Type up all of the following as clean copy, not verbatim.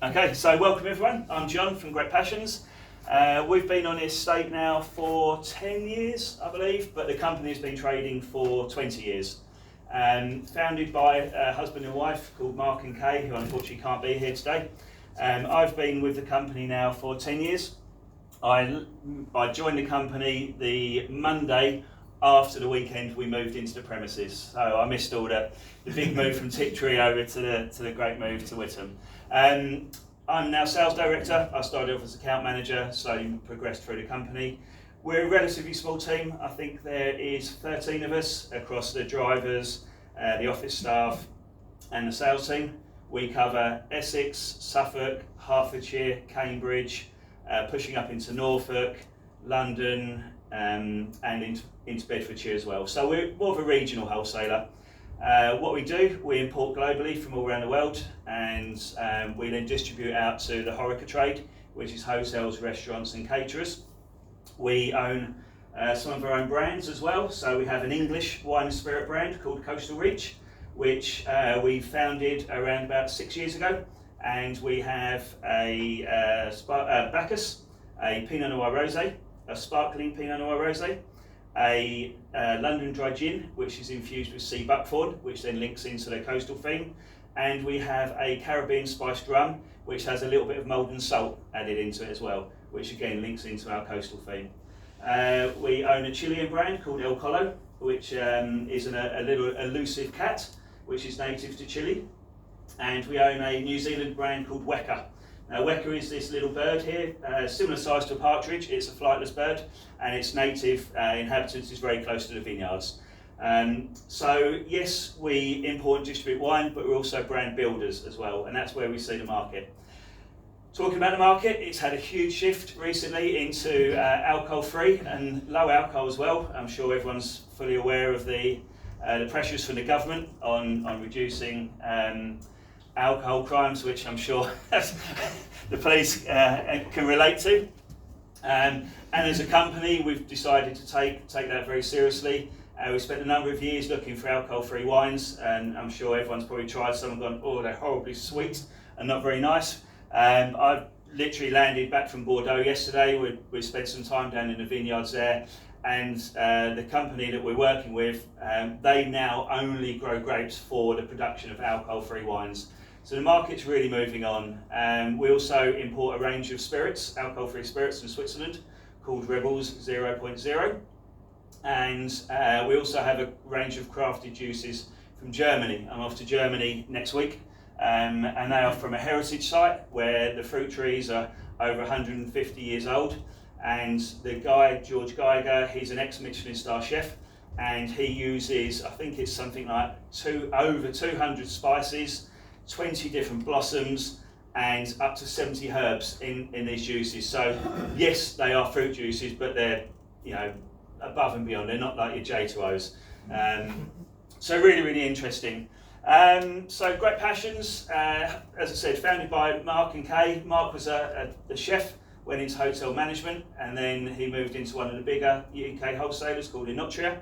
Okay, so welcome everyone. I'm John from Grape Passions. We've been on the estate now for 10 years, I believe, but the company has been trading for 20 years. Founded by a husband and wife called Mark and Kay, who unfortunately can't be here today. I've been with the company now for 10 years. I joined the company the Monday after the weekend we moved into the premises. So I missed all the big move from Tiptree over to the great move to Witham. I'm now sales director. I started off as account manager, slowly progressed through the company. We're a relatively small team. I think there is 13 of us across the drivers, the office staff and the sales team. We cover Essex, Suffolk, Hertfordshire, Cambridge, pushing up into Norfolk, London and into Bedfordshire as well. So we're more of a regional wholesaler. What we do, we import globally from all around the world, and we then distribute out to the HoReCa trade, which is hotels, restaurants and caterers. We own some of our own brands as well. So we have an English wine and spirit brand called Coastal Reach, which we founded around about 6 years ago, and we have a Bacchus, a Pinot Noir Rosé, a sparkling Pinot Noir Rosé, a London dry gin, which is infused with sea buckthorn, which then links into the coastal theme, and we have a Caribbean spiced rum, which has a little bit of mulled and salt added into it as well, which again links into our coastal theme. We own a Chilean brand called El Colo, which is a little elusive cat, which is native to Chile, and we own a New Zealand brand called Weka. Now, Weka is this little bird here, similar size to a partridge. It's a flightless bird, and its native inhabitants is very close to the vineyards. So yes, we import and distribute wine, but we're also brand builders as well, and that's where we see the market. Talking about the market, it's had a huge shift recently into alcohol-free and low alcohol as well. I'm sure everyone's fully aware of the pressures from the government on reducing alcohol crimes, which I'm sure the police can relate to. And as a company, we've decided to take that very seriously. We spent a number of years looking for alcohol-free wines, and I'm sure everyone's probably tried some and gone, oh, they're horribly sweet and not very nice. I've literally landed back from Bordeaux yesterday. We spent some time down in the vineyards there, and the company that we're working with, they now only grow grapes for the production of alcohol-free wines. So the market's really moving on. We also import a range of spirits, alcohol-free spirits from Switzerland, called Rebels 0.0. And we also have a range of crafted juices from Germany. I'm off to Germany next week. And they are from a heritage site where the fruit trees are over 150 years old. And the guy, George Geiger, he's an ex-Michelin star chef. And he uses, I think it's something like over 200 spices, 20 different blossoms, and up to 70 herbs in these juices. So yes, they are fruit juices, but they're above and beyond. They're not like your J2Os. So really, really interesting. So Grape Passions, as I said, founded by Mark and Kay. Mark was a chef, went into hotel management, and then he moved into one of the bigger UK wholesalers called Inotria.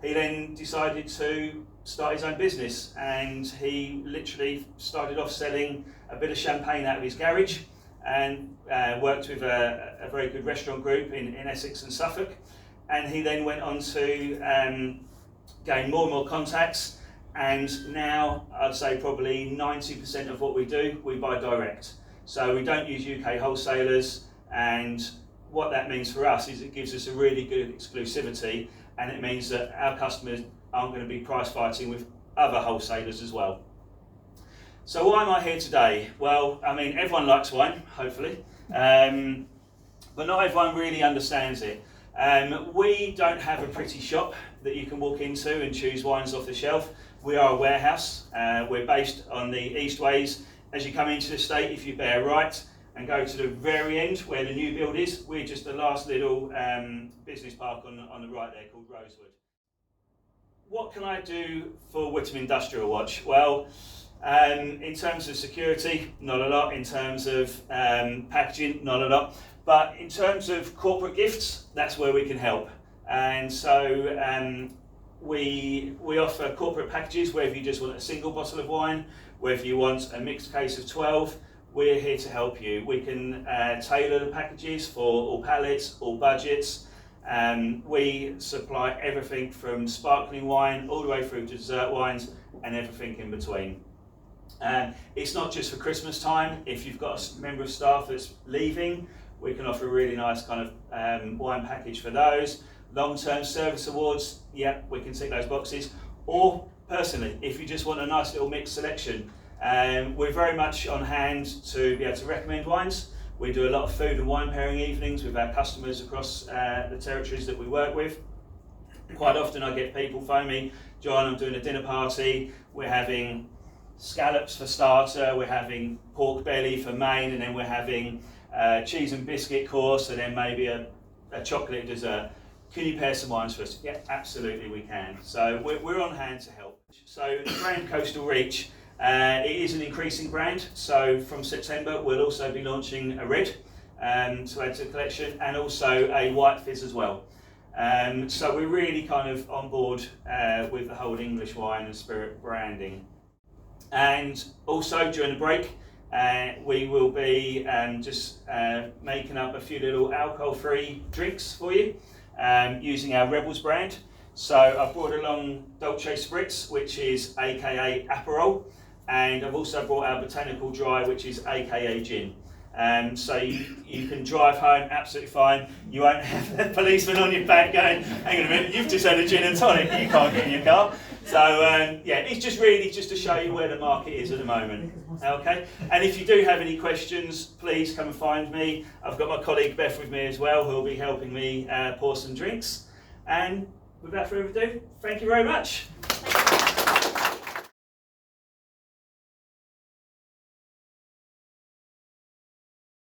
He then decided to start his own business, and he literally started off selling a bit of champagne out of his garage, and worked with a very good restaurant group in Essex and Suffolk. And he then went on to gain more and more contacts, and now I'd say probably 90% of what we do, we buy direct. So we don't use UK wholesalers, and what that means for us is it gives us a really good exclusivity, and it means that our customers aren't going to be price fighting with other wholesalers as well. So why am I here today? Well, I mean, everyone likes wine, hopefully, but not everyone really understands it. We don't have a pretty shop that you can walk into and choose wines off the shelf. We are a warehouse. We're based on the Eastways. As you come into the estate, if you bear right and go to the very end where the new build is, we're just the last little business park on the right there called Rosewood. What can I do for Witham Industrial Watch? Well, in terms of security, not a lot. In terms of packaging, not a lot. But in terms of corporate gifts, that's where we can help. And so we offer corporate packages, whether you just want a single bottle of wine, whether you want a mixed case of 12, we're here to help you. We can tailor the packages for all palates, all budgets. We supply everything from sparkling wine all the way through to dessert wines and everything in between. It's not just for Christmas time. If you've got a member of staff that's leaving, we can offer a really nice kind of wine package for those. Long-term service awards, yeah, we can tick those boxes. Or personally, if you just want a nice little mixed selection, we're very much on hand to be able to recommend wines. We do a lot of food and wine pairing evenings with our customers across the territories that we work with. Quite often I get people phone me, John, I'm doing a dinner party, we're having scallops for starter, we're having pork belly for main, and then we're having cheese and biscuit course, and then maybe a chocolate dessert. Can you pair some wines for us? Yeah, absolutely we can. So we're on hand to help. So the brand Coastal Reach, it is an increasing brand. So from September we'll also be launching a red to add to the collection, and also a white fizz as well. So we're really kind of on board with the whole English wine and spirit branding. And also during the break, we will be just making up a few little alcohol-free drinks for you using our Rebels brand. So I've brought along Dolce Spritz, which is aka Aperol, and I've also brought our Botanical Dry, which is aka Gin. So you can drive home absolutely fine. You won't have a policeman on your back going, hang on a minute, you've just had a gin and tonic, you can't get in your car. So yeah, it's just really just to show you where the market is at the moment. Okay, and if you do have any questions, please come and find me. I've got my colleague Beth with me as well, who will be helping me pour some drinks. And without further ado, thank you very much.